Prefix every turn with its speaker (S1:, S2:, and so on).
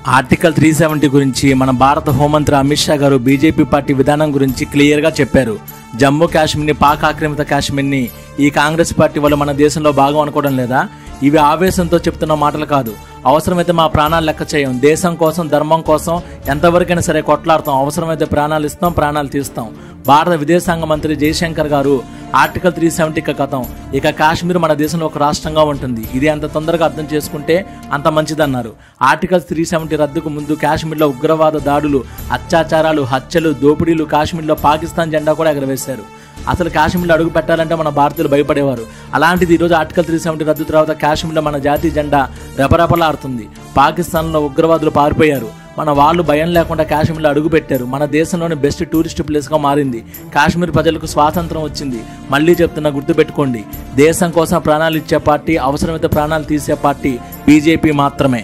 S1: Article 370 గురించి మన భారత హోంమంత్రి అమిత్ షా గారు బీజేపీ పార్టీ విధానం గురించి క్లియర్గా చెప్పారు. జమ్మూ కాశ్మీర్ని, పాక్ ఆక్రమిత కాశ్మీర్ని ఈ కాంగ్రెస్ పార్టీ వాళ్ళు మన దేశంలో భాగం అనుకోవడం లేదా? ఇవి ఆవేశంతో చెప్తున్న మాటలు కాదు. అవసరమైతే మా ప్రాణాలు లెక్క చేయం. దేశం కోసం, ధర్మం కోసం ఎంతవరకైనా సరే కొట్లాడతాం. అవసరమైతే ప్రాణాలు ఇస్తాం, ప్రాణాలు తీస్తాం. భారత విదేశాంగ మంత్రి జయశంకర్ గారు ఆర్టికల్ 370 కథం. ఇక కాశ్మీర్ మన దేశంలో ఒక రాష్ట్రంగా ఉంటుంది. ఇది అంత తొందరగా అర్థం చేసుకుంటే అంత మంచిదన్నారు. ఆర్టికల్ 370 రద్దుకు ముందు కాశ్మీర్లో ఉగ్రవాద దాడులు, అత్యాచారాలు, హత్యలు, దోపిడీలు, కాశ్మీర్లో పాకిస్తాన్ జెండా కూడా ఎగరవేశారు. అసలు కాశ్మీర్లో అడుగు పెట్టాలంటే మన భారతీయులు భయపడేవారు. అలాంటిది ఈరోజు ఆర్టికల్ 370 రద్దు తర్వాత కాశ్మీర్లో మన జాతీయ జెండా రెపరెపలాడుతుంది. పాకిస్తాన్లో ఉగ్రవాదులు పారిపోయారు. మన వాళ్ళు భయం లేకుండా కాశ్మీర్లో అడుగు పెట్టారు. మన దేశంలోని బెస్ట్ టూరిస్ట్ ప్లేస్గా మారింది. కాశ్మీర్ ప్రజలకు స్వాతంత్రం వచ్చింది. మళ్ళీ చెప్తున్నా, గుర్తుపెట్టుకోండి, దేశం కోసం ప్రాణాలు ఇచ్చే పార్టీ, అవసరమైతే ప్రాణాలు తీసే పార్టీ బీజేపీ మాత్రమే.